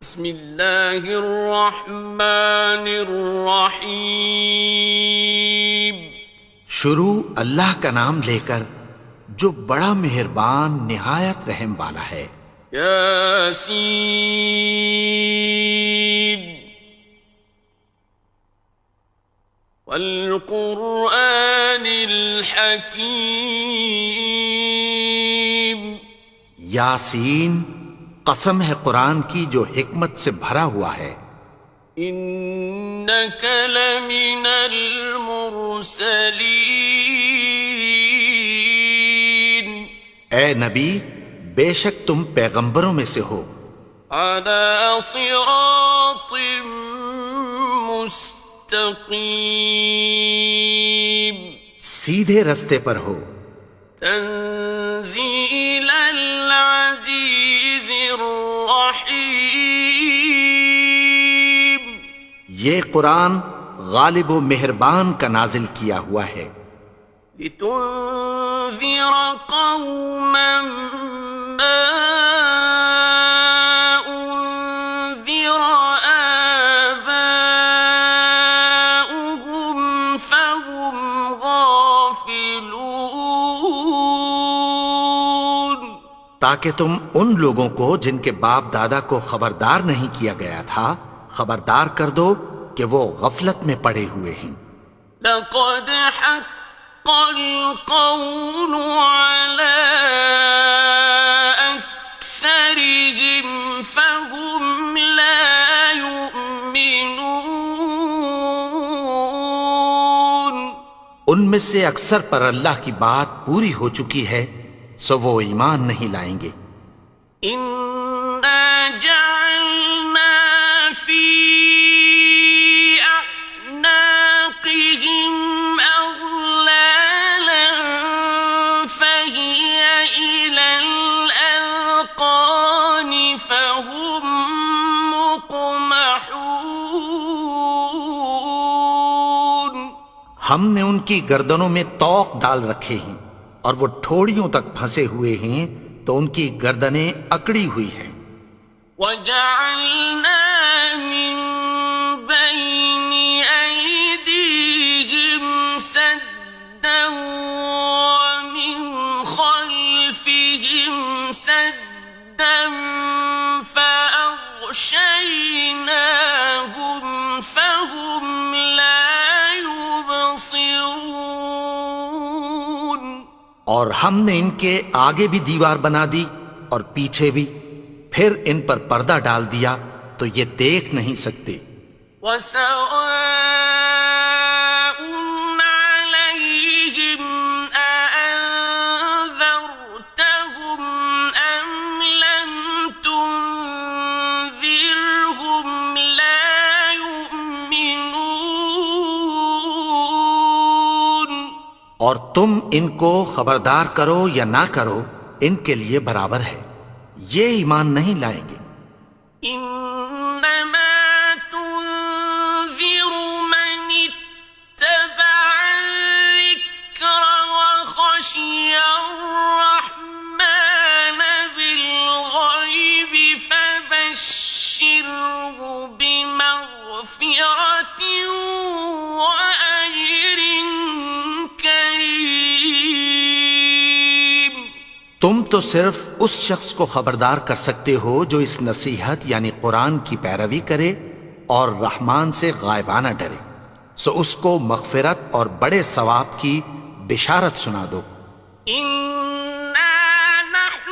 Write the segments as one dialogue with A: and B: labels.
A: بسم اللہ الرحمن الرحیم۔
B: شروع اللہ کا نام لے کر جو بڑا مہربان نہایت رحم والا ہے۔
A: یاسین والقرآن الحکیم۔
B: یاسین، قسم ہے قرآن کی جو حکمت سے بھرا ہوا ہے۔
A: انک لمن المرسلین۔
B: اے نبی، بے شک تم پیغمبروں میں سے ہو۔
A: علی صراط مستقیم۔
B: سیدھے رستے پر ہو۔
A: تنزیل العزیز الرحیم۔
B: یہ قرآن غالب و مہربان کا نازل کیا ہوا ہے۔
A: لتنذر قوما ما انذر آباؤهم فهم غافلون۔
B: تاکہ تم ان لوگوں کو جن کے باپ دادا کو خبردار نہیں کیا گیا تھا خبردار کر دو کہ وہ غفلت میں پڑے ہوئے ہیں۔
A: لقد حق القول على أكثرهم فهم لا يؤمنون۔
B: ان میں سے اکثر پر اللہ کی بات پوری ہو چکی ہے سو وہ ایمان نہیں لائیں گے۔
A: إنا جعلنا في أعناقهم أغلالا فهي إلى الأذقان فهم مقمحون۔
B: ہم نے ان کی گردنوں میں طوق ڈال رکھے ہیں اور وہ ٹھوڑیوں تک پھنسے ہوئے ہیں تو ان کی گردنیں اکڑی ہوئی ہیں۔
A: وَجَعَلْنَا مِن بَيْنِ أَيْدِيهِمْ سَدًّا وَمِنْ خَلْفِهِمْ سَدًّا فَأَغْشَيْنَاهُمْ فَهُمْ لَا يُبْصِرُونَ۔
B: اور ہم نے ان کے آگے بھی دیوار بنا دی اور پیچھے بھی، پھر ان پر پردہ ڈال دیا تو یہ دیکھ نہیں سکتے۔
A: وَسَوَاءٌ عَلَيْهِمْ أَأَنذَرْتَهُمْ أَمْ لَمْ تُنذِرْهُمْ لَا يُؤْمِنُونَ۔
B: اور تم ان کو خبردار کرو یا نہ کرو ان کے لیے برابر ہے، یہ ایمان نہیں لائیں گے۔
A: إنما تنذر من اتبع الذكر وخشي الرحمن بالغيب فبشره بمغفرة وأجر كريم۔
B: تم تو صرف اس شخص کو خبردار کر سکتے ہو جو اس نصیحت یعنی قرآن کی پیروی کرے اور رحمان سے غائبانہ ڈرے، سو اس کو مغفرت اور بڑے ثواب کی بشارت سنا دو۔
A: إنا نحن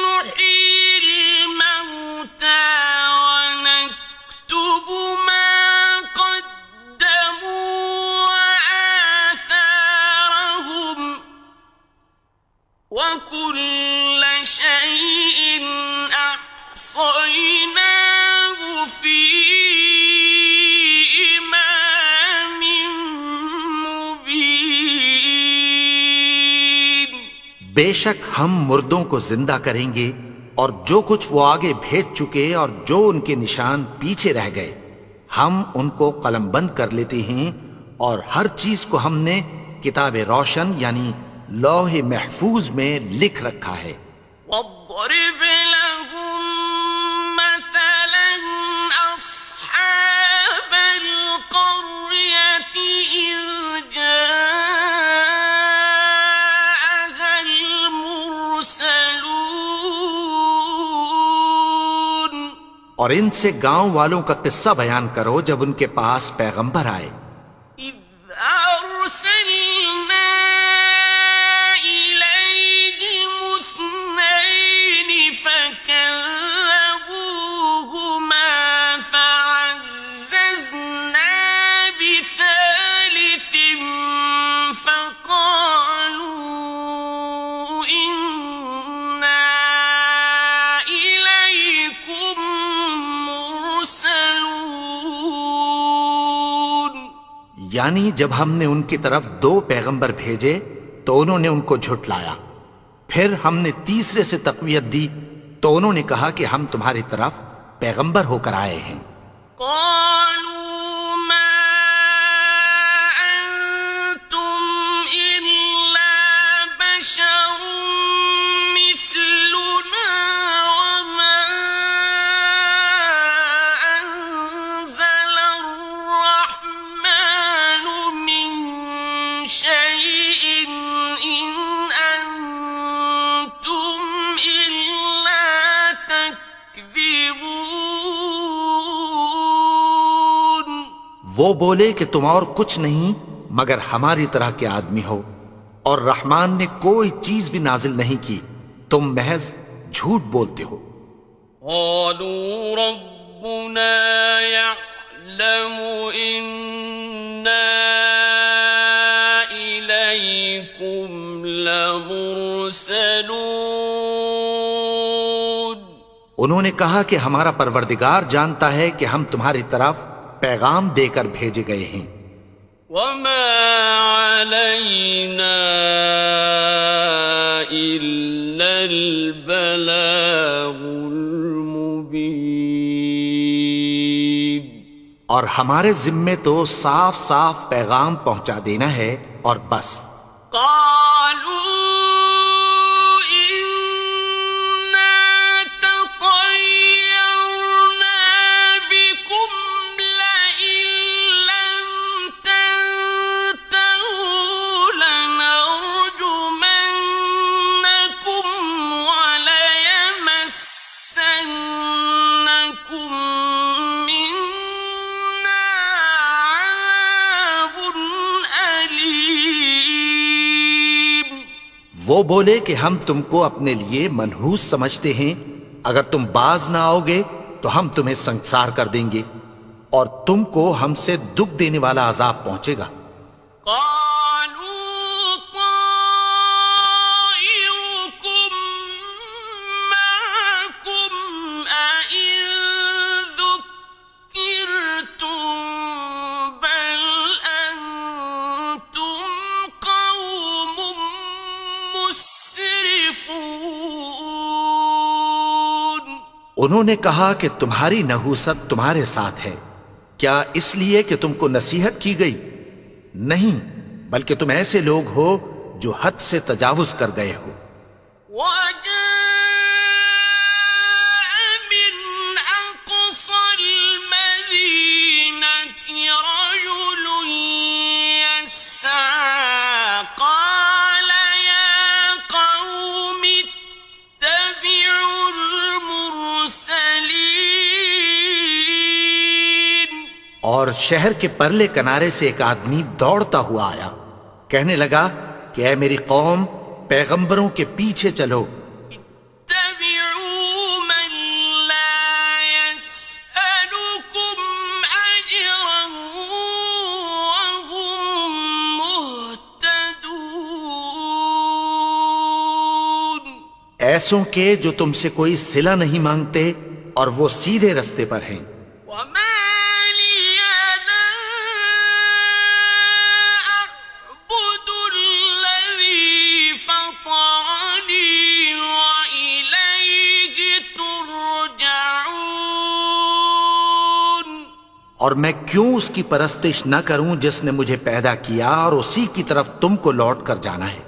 A: نحيي الموتى ونكتب ما قدموا وآثارهم وكل شيء أحصيناه في إمام مبين۔
B: بے شک ہم مردوں کو زندہ کریں گے اور جو کچھ وہ آگے بھیج چکے اور جو ان کے نشان پیچھے رہ گئے ہم ان کو قلم بند کر لیتے ہیں، اور ہر چیز کو ہم نے کتاب روشن یعنی لوح محفوظ میں لکھ رکھا ہے۔
A: واضرب لهم مثلا
B: اور ان سے گاؤں والوں کا قصہ بیان کرو جب ان کے پاس پیغمبر آئے.
A: إذ أرسلنا إليهم اثنين فكذبوهما فعززنا بثالث فقالوا إنا إليكم مرسلون.
B: یعنی جب ہم نے ان کی طرف 2 پیغمبر بھیجے تو انہوں نے ان کو جھٹلایا. پھر ہم نے تیسرے سے تقویت دی تو انہوں نے کہا کہ ہم تمہاری طرف پیغمبر ہو کر آئے ہیں.
A: قالوا ما أنتم إلا بشر مثلنا وما أنزل الرحمن من شيء إن أنتم إلا تكذبون.
B: وہ بولے کہ تم اور کچھ نہیں مگر ہماری طرح کے آدمی ہو اور رحمان نے کوئی چیز بھی نازل نہیں کی، تم محض جھوٹ بولتے ہو.
A: قالوا ربنا يعلم إنا إليكم لمرسلون.
B: انہوں نے کہا کہ ہمارا پروردگار جانتا ہے کہ ہم تمہاری طرف پیغام دے کر بھیجے گئے ہیں.
A: وما علينا إلا البلاغ المبين.
B: اور ہمارے ذمے تو صاف صاف پیغام پہنچا دینا ہے اور بس.
A: قالوا إنا تطيرنا بكم لئن لم تنتهوا لنرجمنكم وليمسنكم منا عذاب أليم.
B: وہ بولے کہ ہم تم کو اپنے لیے منحوس سمجھتے ہیں، اگر تم باز نہ آؤ گے تو ہم تمہیں سنگسار کر دیں گے اور تم کو ہم سے دکھ دینے والا عذاب پہنچے گا.
A: قالوا طائركم معكم أئن ذكرتم بل أنتم قوم مسرفون.
B: انہوں نے کہا کہ تمہاری نحوست تمہارے ساتھ ہے، کیا اس لیے کہ تم کو نصیحت کی گئی؟ نہیں، بلکہ تم ایسے لوگ ہو جو حد سے تجاوز کر گئے ہو.
A: وجاء من أقصى المدينة رجل يسعى قال يا قوم اتبعوا المرسلين.
B: اور شہر کے پرلے کنارے سے ایک آدمی دوڑتا ہوا آیا، کہنے لگا کہ اے میری قوم، پیغمبروں کے پیچھے چلو.
A: اتبعوا من لا يسألكم أجرا وهم مهتدون.
B: ایسوں کے جو تم سے کوئی صلہ نہیں مانگتے اور وہ سیدھے رستے پر ہیں.
A: وما لي لا أعبد الذي فطرني وإليه ترجعون.
B: اور میں کیوں اس کی پرستش نہ کروں جس نے مجھے پیدا کیا اور اسی کی طرف تم کو لوٹ کر جانا ہے.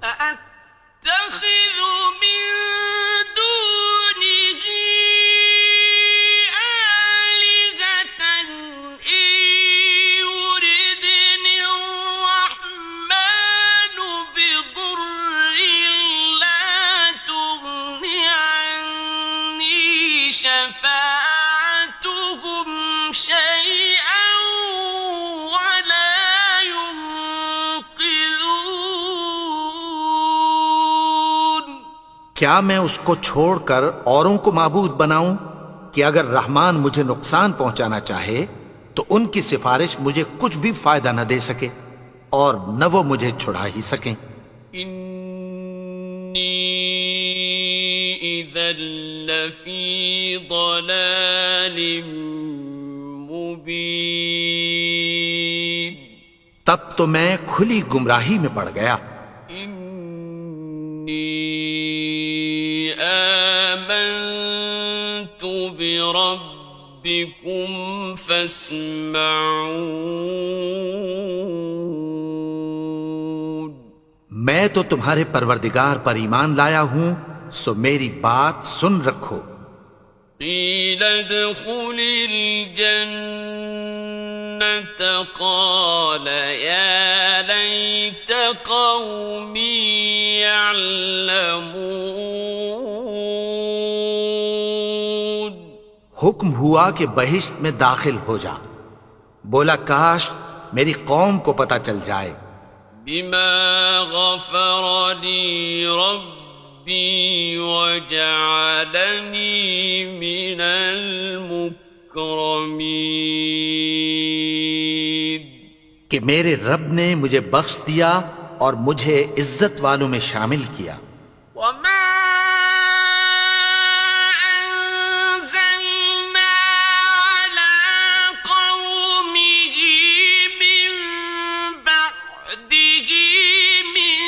A: أأتخذ من دونه آلهة إن يردني الرحمن بضر لا تغن عني شفاعتهم
B: کیا میں اس کو چھوڑ کر اوروں کو معبود بناؤں کہ اگر رحمان مجھے نقصان پہنچانا چاہے تو ان کی سفارش مجھے کچھ بھی فائدہ نہ دے سکے اور نہ وہ مجھے چھڑا ہی سکیں۔
A: انی اذا لفی ضلال مبین،
B: تب تو میں کھلی گمراہی میں پڑ گیا۔
A: انی آمنت بربکم فاسمعون،
B: میں تو تمہارے پروردگار پر ایمان لایا ہوں، سو میری بات سن رکھو۔
A: قیل ادخل الجنة قال یا لیت قومی یعلمون،
B: حکم ہوا کہ بہشت میں داخل ہو جا، بولا کاش میری قوم کو پتہ چل جائے۔
A: بما غفر لی ربی وجعلنی من المکرمین،
B: کہ میرے رب نے مجھے بخش دیا اور مجھے عزت والوں میں شامل کیا۔
A: وما أنزلنا على قومه من بعده من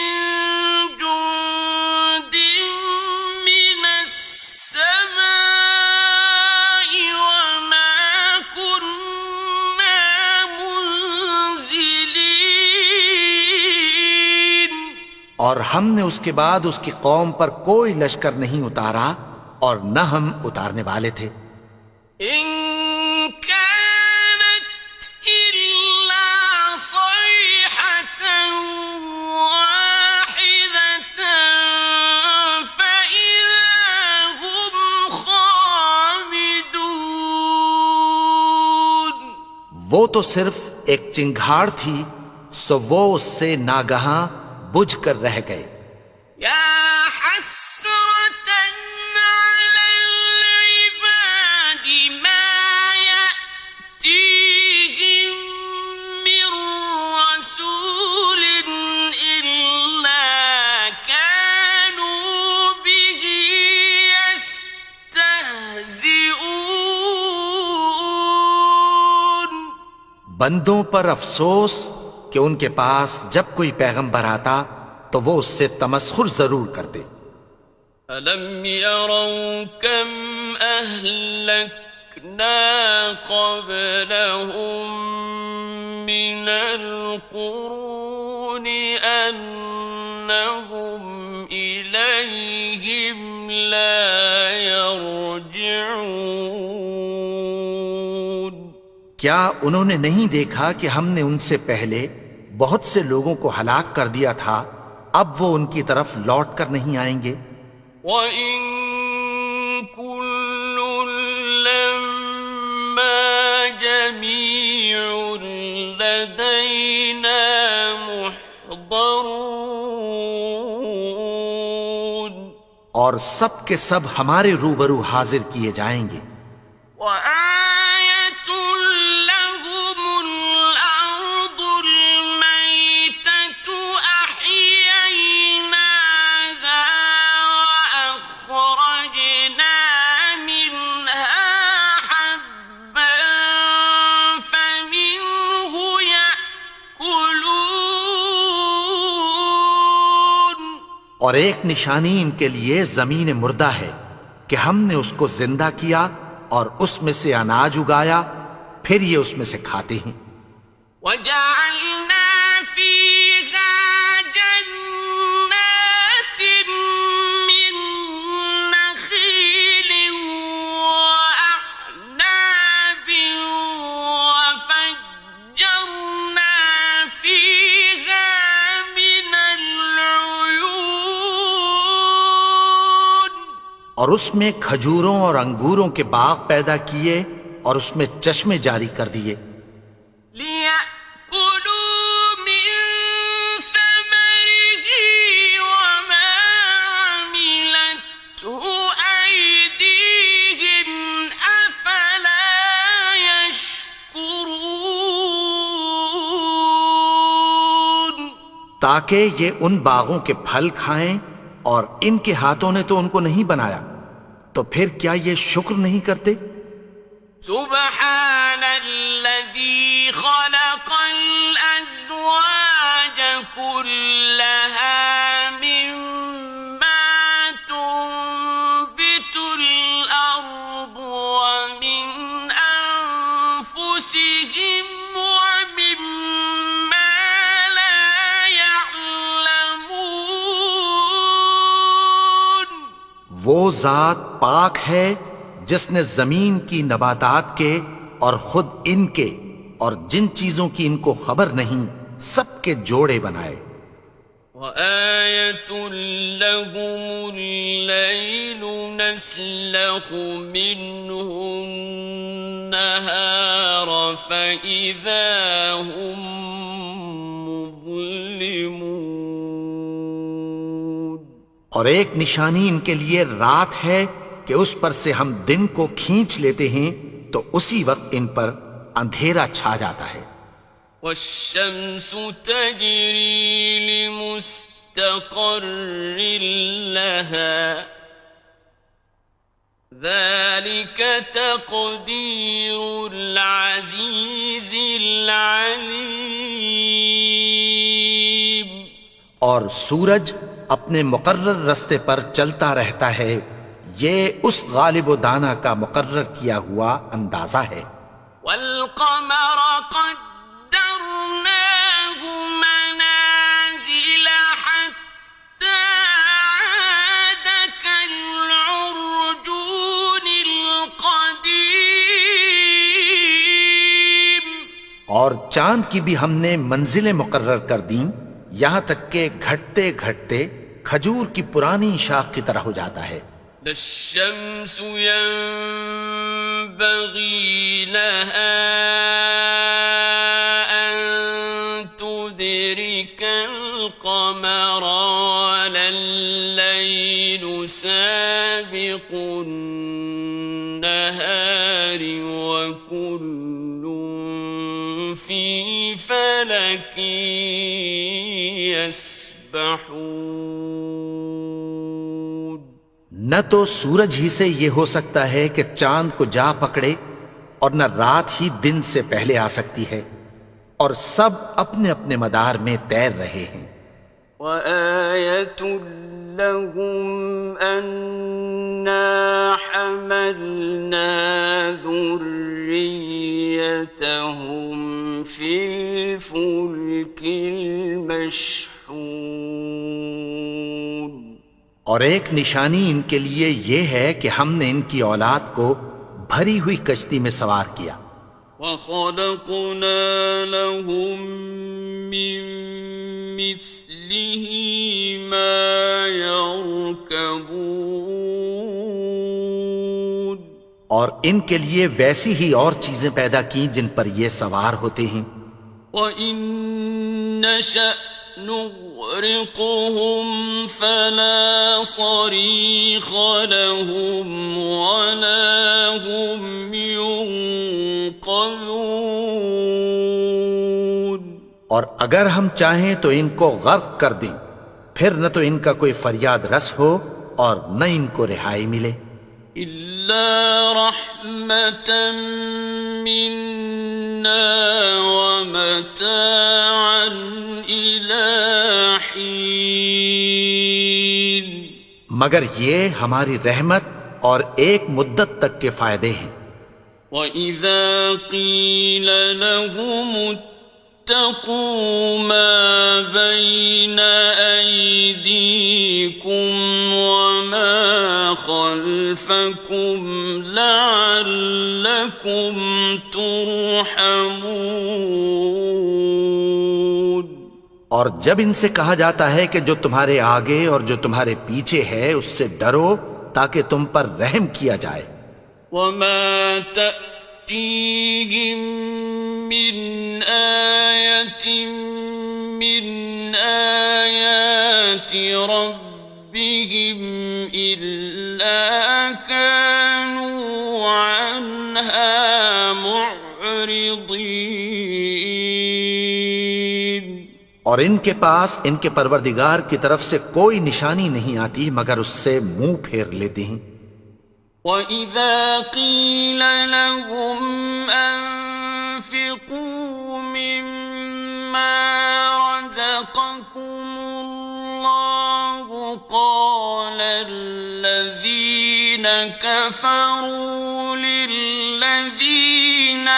A: جند من السماء وما كنا منزلين،
B: اور ہم نے اس کے بعد اس کی قوم پر کوئی لشکر نہیں اتارا اور نہ ہم اتارنے والے تھے۔
A: إن كانت إلا صيحة واحدة فإذا هم خامدون،
B: وہ تو صرف ایک چنگھاڑ تھی، سو وہ اس سے ناگہاں بجھ کر رہ گئے۔
A: يا حسرة على العباد ما يأتيهم من رسول إلا كانوا به يستهزئون،
B: بندوں پر افسوس کہ ان کے پاس جب کوئی پیغمبر آتا تو وہ اس سے تمسخر ضرور کرتے۔
A: أَلَمْ يَرَوْا كَمْ أَهْلَكْنَا قَبْلَهُمْ مِنَ الْقُرُونِ أَنَّهُمْ إِلَيْهِمْ لَا يَرْجِعُونَ،
B: کیا انہوں نے نہیں دیکھا کہ ہم نے ان سے پہلے بہت سے لوگوں کو ہلاک کر دیا تھا، اب وہ ان کی طرف لوٹ کر نہیں آئیں گے۔
A: وَإِن كُلٌّ لَّمَّا جَمِيعٌ لَّدَيْنَا مُحْضَرُونَ،
B: اور سب کے سب ہمارے روبرو حاضر کیے جائیں گے۔
A: وَآيَةٌ لَّهُمُ الْأَرْضُ الْمَيْتَةُ أَحْيَيْنَاهَا وَأَخْرَجْنَا مِنْهَا حَبًّا فَمِنْهُ يَأْكُلُونَ،
B: اور ایک نشانی ان کے لیے زمین مردہ ہے کہ ہم نے اس کو زندہ کیا اور اس میں سے اناج اگایا، پھر یہ اس میں سے کھاتے ہیں۔
A: وَجَعَلْنَا فِيهَا جَنَّاتٍ مِّن نَّخِيلٍ وَأَعْنَابٍ وَفَجَّرْنَا فِيهَا مِنَ الْعُيُونِ،
B: اور اس میں کھجوروں اور انگوروں کے باغ پیدا کیے اور اس میں چشمے جاری کر دیے۔
A: لِيَأْكُلُوا مِن ثَمَرِهِ وَمَا عَمِلَتْهُ
B: تاکہ یہ ان باغوں کے پھل کھائیں، اور ان کے ہاتھوں نے تو ان کو نہیں بنایا، تو پھر کیا یہ شکر نہیں کرتے؟
A: سبحان الذي خلق الأزواج كلها مما تنبت الأرض ومن أنفسهم ومما لا يعلمون.
B: وہ ذات پاک ہے جس نے زمین کی نباتات کے اور خود ان کے اور جن چیزوں کی ان کو خبر نہیں سب کے جوڑے بنائے.
A: وَآيَةٌ لَهُمُ اللَّيْلُ نَسْلَخُ مِنْهُ النَّهَارَ فَإِذَا هُمْ مُظْلِمُونَ.
B: اور ایک نشانی ان کے لیے رات ہے کہ اس پر سے ہم دن کو کھینچ لیتے ہیں تو اسی وقت ان پر اندھیرا چھا جاتا ہے.
A: وَالشَّمْسُ تَجْرِي لِمُسْتَقَرٍّ لَهَا ذَلِكَ تَقْدِيرُ الْعَزِيزِ الْعَلِيمِ.
B: اور سورج اپنے مقرر رستے پر چلتا رہتا ہے، یہ اس غالب و دانا کا مقرر کیا ہوا اندازہ ہے.
A: وَالْقَمَرَ قَدَّرْنَاهُ مَنَازِلَ حَتَّى عَادَ كَالْعُرْجُونِ الْقَدِيمِ.
B: اور چاند کی بھی ہم نے منزلیں مقرر کر دیں، یہاں تک کہ گھٹتے گھٹتے کھجور کی پرانی شاخ کی طرح ہو جاتا ہے.
A: لا الشمس ينبغي لها أن تدرك القمر ولا الليل سابق النهار وكل في فلك يسبحون.
B: نہ تو سورج ہی سے یہ ہو سکتا ہے کہ چاند کو جا پکڑے، اور نہ رات ہی دن سے پہلے آ سکتی ہے، اور سب اپنے اپنے مدار میں تیر رہے ہیں.
A: وَآيَةٌ لَهُمْ أَنَّا حَمَلْنَا ذُرِّيَّتَهُمْ فِي الْفُلْكِ الْمَشْحُونِ.
B: اور ایک نشانی ان کے لیے یہ ہے کہ ہم نے ان کی اولاد کو بھری ہوئی کشتی میں سوار کیا.
A: وَخَلَقْنَا لَهُم مِّن مِّثْلِهِ مَا يَرْكَبُونَ.
B: اور ان کے لیے ویسی ہی اور چیزیں پیدا کی جن پر یہ سوار ہوتے ہیں.
A: وَإِن نَّشَأْ نُغْرِقْهُمْ فَلَا صَرِيخَ لَهُمْ وَلَا هُمْ يُنقَذُونَ.
B: اور اگر ہم چاہیں تو ان کو غرق کر دیں، پھر نہ تو ان کا کوئی فریاد رس ہو اور نہ ان کو رہائی ملے.
A: إِلَّا رَحْمَةً مِّنَّا وَمَتَاعًا إِلَىٰ حِينٍ.
B: مگر یہ ہماری رحمت اور ایک مدت تک کے فائدے ہیں.
A: وَإِذَا قِيلَ لَهُمُ اتَّقُوا مَا بَيْنَ أَيْدِيكُمْ وَمَا خَلْفَكُمْ لَعَلَّكُمْ تُرْحَمُونَ.
B: اور جب ان سے کہا جاتا ہے کہ جو تمہارے آگے اور جو تمہارے پیچھے ہے اس سے ڈرو تاکہ تم پر رحم کیا جائے.
A: وَمَا تَأْتِيهِم مِّنْ آيَةٍ مِّنْ آيَاتِ رَبِّهِمْ إِلَّا كَانُوا عَنْهَا معرضين.
B: اور ان کے پاس ان کے پروردگار کی طرف سے کوئی نشانی نہیں آتی مگر اس سے منہ پھیر لیتے ہیں۔
A: وَإِذَا قِيلَ لَهُمْ أَنفِقُوا مِمَّا رَزَقَكُمُ اللَّهُ قَالَ الَّذِينَ كَفَرُوا لِلَّذِينَ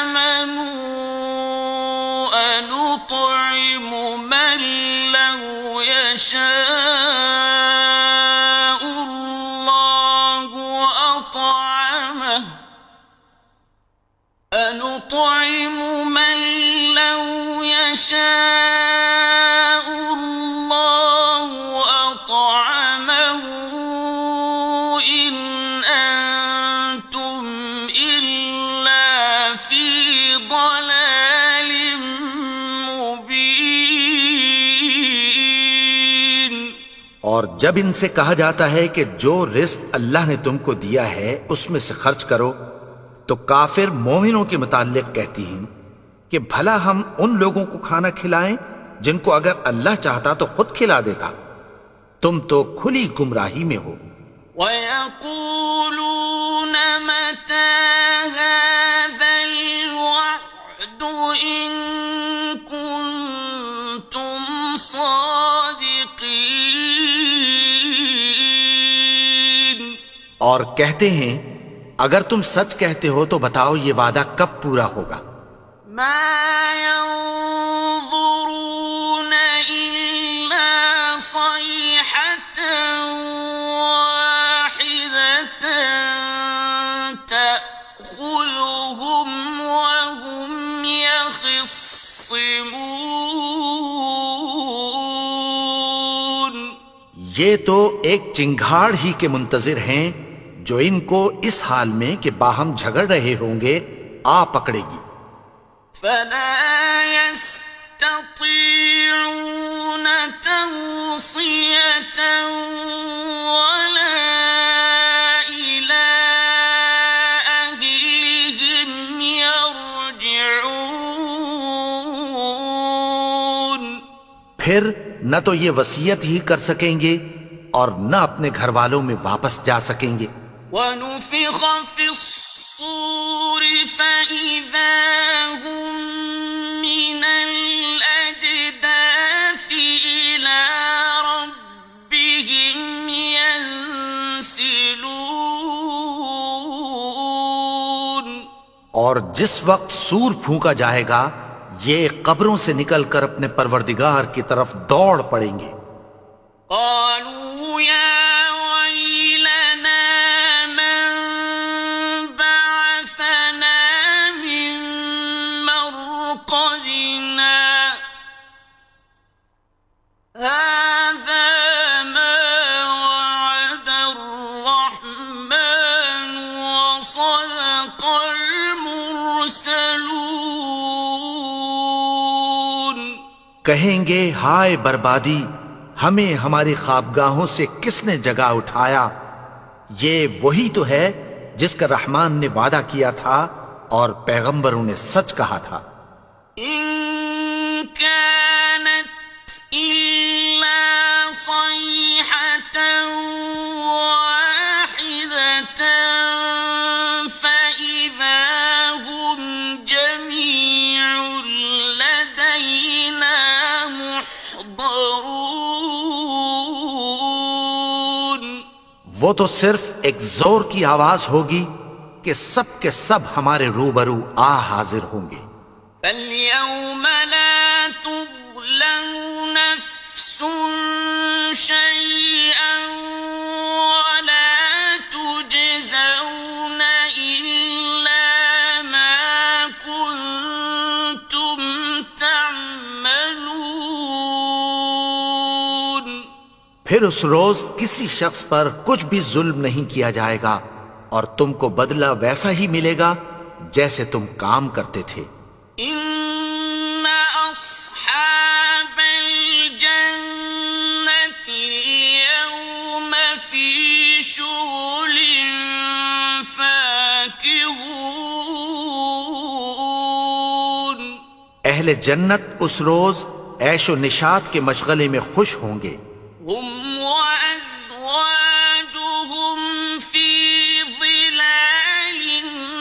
A: آمَنُوا أَنُطْعِمُ مَن لَّوْ يَشَاءُ اللَّهُ أطعمه إن أنتم إلا في ضلال مبين۔
B: اور جب ان سے کہا جاتا ہے کہ جو رزق اللہ نے تم کو دیا ہے اس میں سے خرچ کرو، تو کافر مومنوں کے متعلق کہتی ہیں کہ بھلا ہم ان لوگوں کو کھانا کھلائیں جن کو اگر اللہ چاہتا تو خود کھلا دیتا، تم تو کھلی گمراہی میں ہو۔
A: وَيَقُولُونَ مَتَى هَذَا الْوَعْدُ إِن كُنتُمْ صَادِقِينَ۔
B: اور کہتے ہیں اگر تم سچ کہتے ہو تو بتاؤ یہ وعدہ کب پورا ہوگا؟
A: مَا يَنظُرُونَ إِلَّا صَيْحَةً وَاحِدَةً تَأْخُذُهُمْ وَهُمْ يَخِصِّمُونَ۔
B: یہ تو ایک چنگھاڑ ہی کے منتظر ہیں جو ان کو اس حال میں کہ باہم جھگڑ رہے ہوں گے آ پکڑے گی۔
A: فَلَا يَسْتَطِيعُونَ تَوْصِيَةً وَلَا إِلَىٰ أَهْلِهِمْ يَرْجِعُونَ۔
B: پھر نہ تو یہ وصیت ہی کر سکیں گے اور نہ اپنے گھر والوں میں واپس جا سکیں گے۔
A: وَنُفِخَ فِي الصُّورِ فَإِذَا هُم مِّنَ الْأَجْدَاثِ إِلَىٰ رَبِّهِمْ يَنسِلُونَ۔
B: اور جس وقت سور پھونکا جائے گا یہ قبروں سے نکل کر اپنے پروردگار کی طرف دوڑ پڑیں گے۔
A: قالوا يا ويلنا من بعثنا من مرقدنا هذا ما وعد الرحمن وصدق المرسلون۔
B: کہیں گے ہائے بربادی، ہمیں ہماری خوابگاہوں سے کس نے جگا اٹھایا؟ یہ وہی تو ہے جس کا رحمان نے وعدہ کیا تھا اور پیغمبروں نے سچ کہا تھا۔
A: إن كانت إلا صيحة واحدة فإذا هم جميع لدينا محضرون۔
B: وہ تو صرف ایک زور کی آواز ہوگی کہ سب کے سب ہمارے روبرو آ حاضر ہوں گے۔
A: فَالْيَوْمَ لَا تُظْلَمُ نَفْسٌ شَيْئًا وَلَا تُجْزَوْنَ إِلَّا مَا كُنتُمْ تَعْمَلُونَ۔
B: پھر اس روز کسی شخص پر کچھ بھی ظلم نہیں کیا جائے گا اور تم کو بدلہ ویسا ہی ملے گا جیسے تم کام کرتے تھے۔
A: إِنَّ أَصْحَابَ الْجَنَّةِ الْيَوْمَ
B: اہل جنت اس روز عیش و نشاط کے مشغلے میں خوش ہوں گے.
A: هم وأزواجهم في ظلال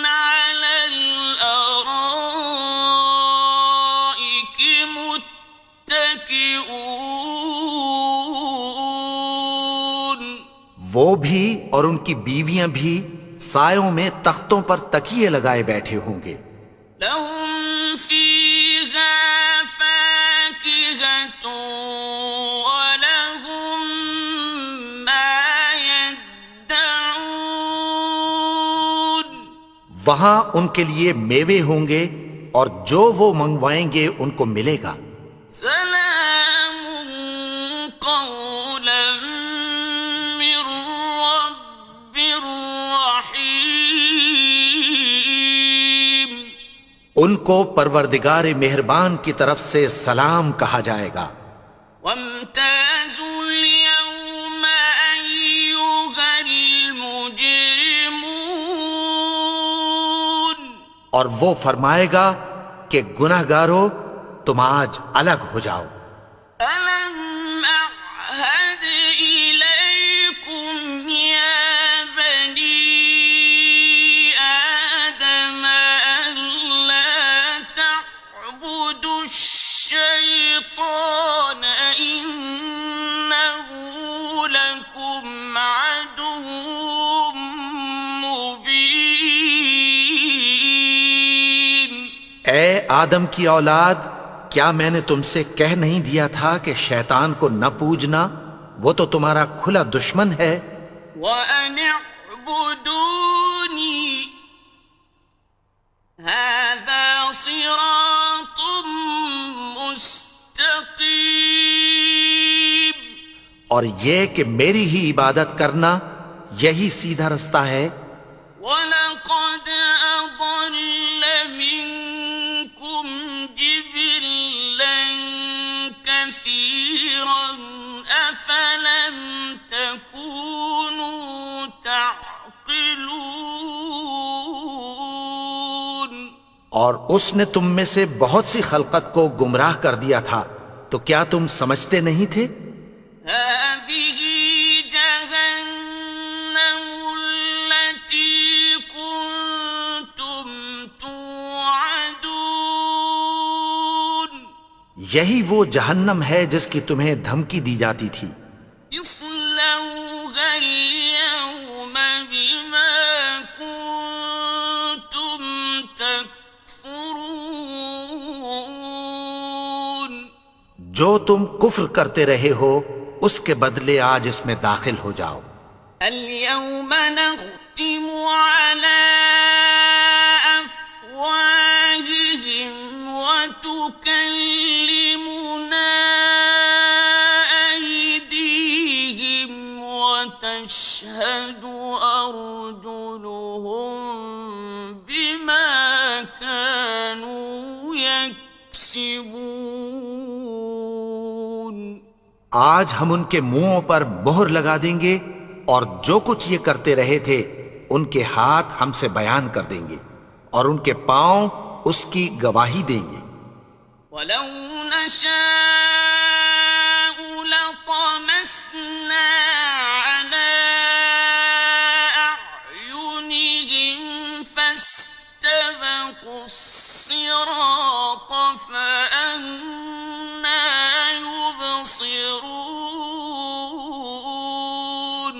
A: على الأرائك متكئون.
B: وہ بھی اور ان کی بیویاں بھی سایوں میں تختوں پر تکیے لگائے بیٹھے ہوں گے.
A: لهم فيها فاكهة ولهم ما يدعون.
B: وہاں ان کے لیے میوے ہوں گے اور جو وہ منگوائیں گے ان کو ملے گا.
A: سلام قولا من رب رحيم.
B: ان کو پروردگار مہربان کی طرف سے سلام کہا جائے گا.
A: وامتازوا اليوم أيها المجرمون.
B: اور وہ فرمائے گا کہ گناہگارو تم آج الگ ہو جاؤ.
A: ألم أعهد إليكم يا بني آدم ألا تعبدوا الشيطان إنه لكم عدو مبين.
B: اے آدم کی اولاد، کیا میں نے تم سے کہہ نہیں دیا تھا کہ شیطان کو نہ پوجنا؟ وہ تو تمہارا کھلا دشمن ہے.
A: وَأَنِ اعْبُدُونِي هَذَا صِرَاطٌ مُسْتَقِيمٌ.
B: اور یہ کہ میری ہی عبادت کرنا یہی سیدھا رستہ ہے.
A: وَلَقَدْ أَضَلَّ مِنكُمْ جِبِلًّا كَثِيرًا أَفَلَمْ تَكُونُوا تَعْقِلُونَ.
B: اور اس نے تم میں سے بہت سی خلقت کو گمراہ کر دیا تھا، تو کیا تم سمجھتے نہیں تھے؟
A: هذه جهنم التي كنتم توعدون.
B: یہی وہ جہنم ہے جس کی تمہیں دھمکی دی جاتی تھی.
A: اصلوها اليوم بما كنتم تكفرون.
B: جو تم کفر کرتے رہے ہو اس کے بدلے آج اس میں داخل ہو جاؤ.
A: اليوم نختم على أفواههم وتكلمنا أيديهم وتشهد أرجلهم بما كانوا يكسبون.
B: آج ہم ان کے منہوں پر مہر لگا دیں گے اور جو کچھ یہ کرتے رہے تھے ان کے ہاتھ ہم سے بیان کر دیں گے اور ان کے پاؤں اس کی گواہی دیں گے.
A: ولو نشاء لطمسنا على أعينهم فاستبقوا الصراط فأنى يبصرون.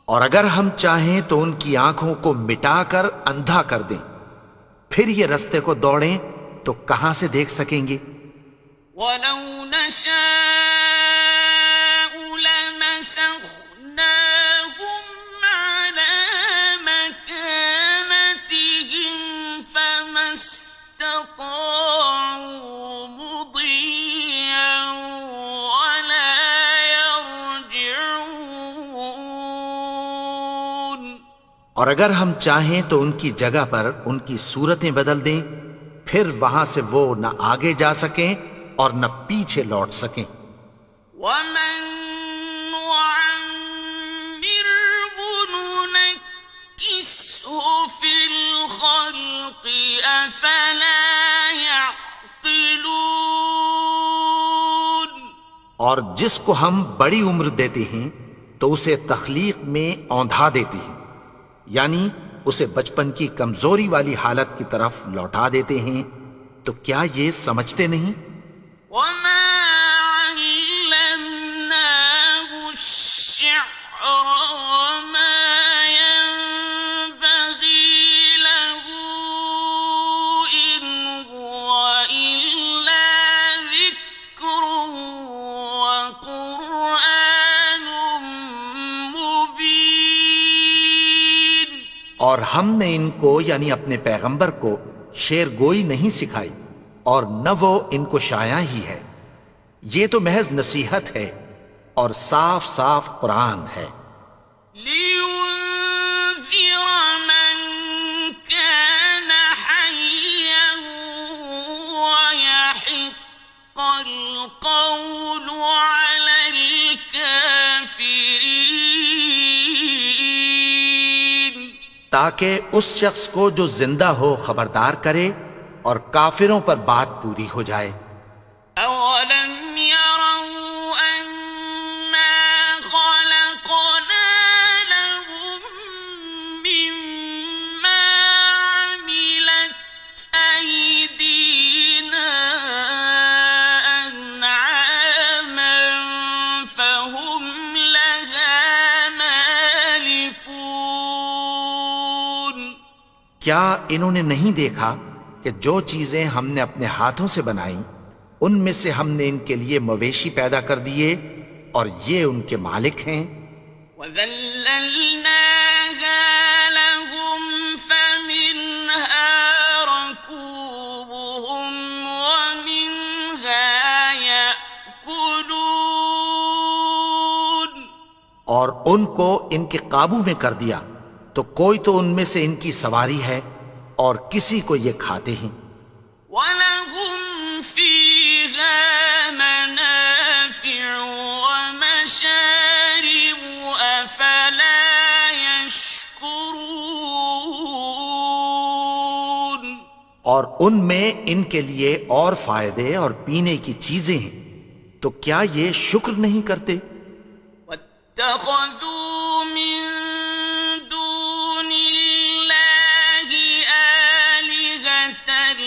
B: اور اگر ہم چاہیں تو ان کی آنکھوں کو مٹا کر اندھا کر دیں، پھر یہ رستے کو دوڑیں تو کہاں سے دیکھ سکیں گے؟
A: ولو نشاء لمسخناهم على مكانتهم فما استطاعوا مضيا ولا يرجعون.
B: اور اگر ہم چاہیں تو ان کی جگہ پر ان کی صورتیں بدل دیں، پھر وہاں سے وہ نہ آگے جا سکیں اور نہ پیچھے لوٹ سکیں.
A: ومن نعمره ننكسه في الخلق أفلا يعقلون.
B: اور جس کو ہم بڑی عمر دیتے ہیں تو اسے تخلیق میں اوندھا دیتے ہیں، یعنی اسے بچپن کی کمزوری والی حالت کی طرف لوٹا دیتے ہیں، تو کیا یہ سمجھتے نہیں؟
A: وما علمناه الشعر وما ينبغي له إن هو إلا ذكر وقرآن مبين.
B: اور ہم نے ان کو یعنی اپنے پیغمبر کو شعر گوئی نہیں سکھائی، اور نہ وہ ان کو شایع ہی ہے، یہ تو محض نصیحت ہے اور صاف صاف قرآن ہے،
A: لينذر من كان حيا ويحق القول على الكافرين.
B: تاکہ اس شخص کو جو زندہ ہو خبردار کرے اور کافروں پر بات پوری ہو جائے۔
A: أولم يروا أنا خلقنا لهم مما عملت أيدينا أنعاما فهم لها مالكون.
B: کیا انہوں نے نہیں دیکھا کہ جو چیزیں ہم نے اپنے ہاتھوں سے بنائیں ان میں سے ہم نے ان کے لیے مویشی پیدا کر دیے اور یہ ان کے مالک ہیں؟
A: وَذَلَّلْنَاهَا لَهُمْ فَمِنْهَا رَكُوبُهُمْ وَمِنْهَا يَأْكُلُونَ.
B: اور ان کو ان کے قابو میں کر دیا تو کوئی تو ان میں سے ان کی سواری ہے اور کسی کو یہ کھاتے ہیں۔
A: وَلَهُمْ فِيهَا مَنَافِعُ وَمَشَارِبُ أَفَلَا يَشْكُرُونَ.
B: اور ان میں ان کے لیے اور فائدے اور پینے کی چیزیں ہیں، تو کیا یہ شکر نہیں کرتے؟
A: وَاتَّخَذُوا مِن دُونِ اللَّهِ آلِهَةً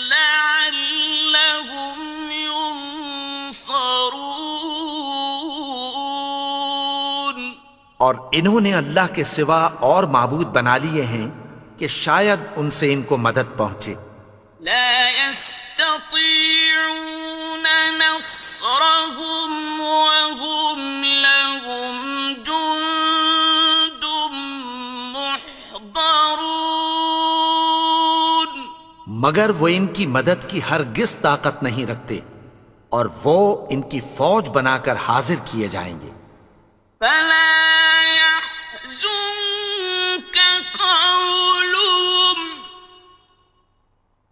A: لَعَلَّهُمْ يُنصَرُونَ.
B: اور انہوں نے اللہ کے سوا اور معبود بنا لیے ہیں کہ شاید ان سے ان کو مدد پہنچے۔
A: لا يستطيعون نصرهم وهم لهم جند محضرون.
B: مگر وہ ان کی مدد کی ہرگز طاقت نہیں رکھتے اور وہ ان کی فوج بنا کر حاضر کیے جائیں گے۔
A: فلا يحزنك قولهم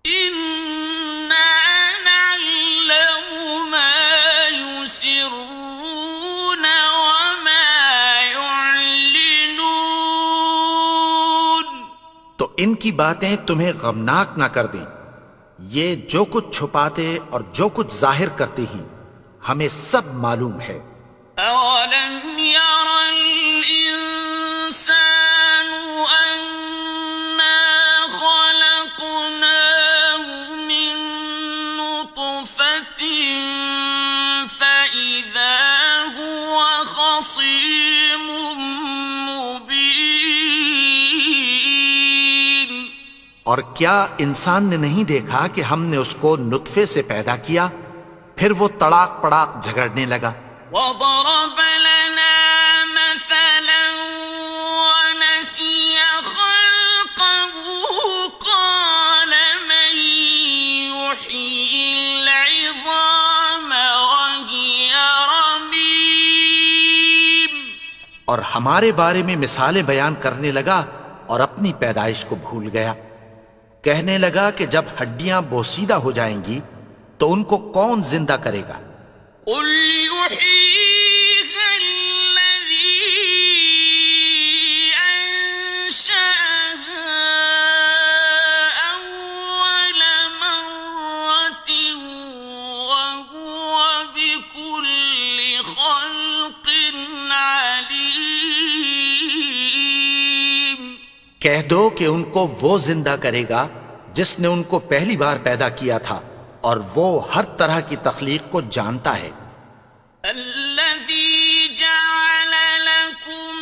A: إنا نعلم ما يسرون وما يعلنون.
B: تو ان کی باتیں تمہیں غمناک نہ کر دیں، یہ جو کچھ چھپاتے اور جو کچھ ظاہر کرتے ہیں ہمیں سب معلوم ہے۔
A: أولم ير الإنسان أنا خلقناه من نطفة فإذا هو خصيم مبين.
B: اور کیا انسان نے نہیں دیکھا کہ ہم نے اس کو نطفے سے پیدا کیا، پھر وہ تڑاک پڑاک جھگڑنے لگا۔
A: وضرب لنا مثلا ونسي خلقه قال من يحيي العظام وهي رميم.
B: اور ہمارے بارے میں مثالیں بیان کرنے لگا اور اپنی پیدائش کو بھول گیا، کہنے لگا کہ جب ہڈیاں بوسیدہ ہو جائیں گی تو ان کو کون زندہ کرے گا؟
A: قل يحييها الذي أنشأها أول مرة
B: کہہ دو کہ ان کو وہ زندہ کرے گا جس نے ان کو پہلی بار پیدا کیا تھا، اور وہ ہر طرح کی تخلیق کو جانتا ہے۔
A: الذي جعل لكم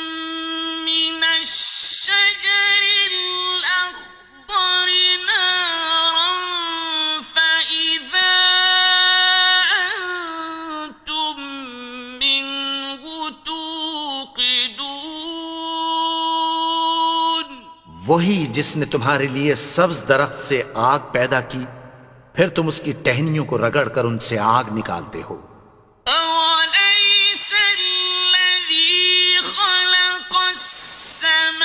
A: من الشجر الأخضر نارا فإذا أنتم منه توقدون،
B: وہی جس نے تمہارے لیے سبز درخت سے آگ پیدا کی، پھر تم اس کی ٹہنیوں کو رگڑ کر ان سے آگ نکالتے ہو۔
A: أوليس الذي خلق السماوات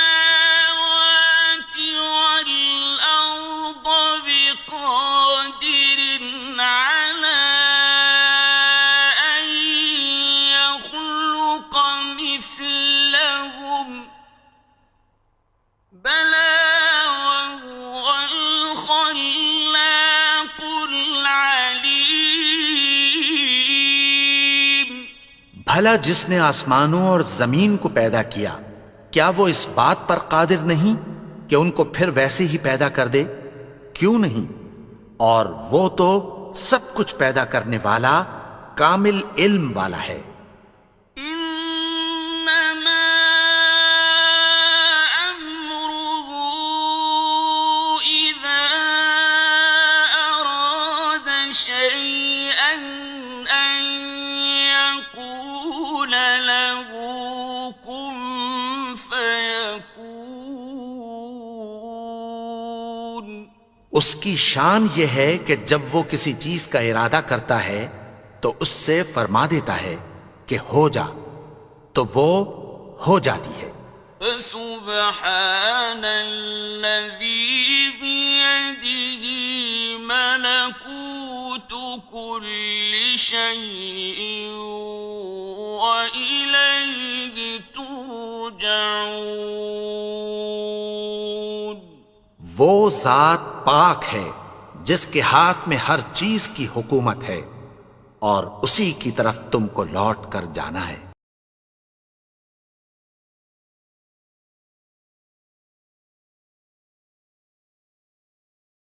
A: والأرض بقادر على أن يخلق مثلهم؟ بلى وهو الخلاق العليم۔
B: بھلا جس نے آسمانوں اور زمین کو پیدا کیا، کیا وہ اس بات پر قادر نہیں کہ ان کو پھر ویسے ہی پیدا کر دے؟ کیوں نہیں؟ اور وہ تو سب کچھ پیدا کرنے والا، کامل علم والا ہے۔
A: إنما أمره إذا أراد شيئا أن يقول له كن فيكون۔
B: اس کی شان یہ ہے کہ جب وہ کسی چیز کا ارادہ کرتا ہے تو اس سے فرما دیتا ہے کہ ہو جا، تو وہ ہو جاتی ہے۔
A: فسبحان الذي بيده ملكوت كل شيء وإليه ترجعون۔
B: وہ ذات پاک ہے جس کے ہاتھ میں ہر چیز کی حکومت ہے، اور اسی کی طرف تم کو لوٹ کر جانا ہے۔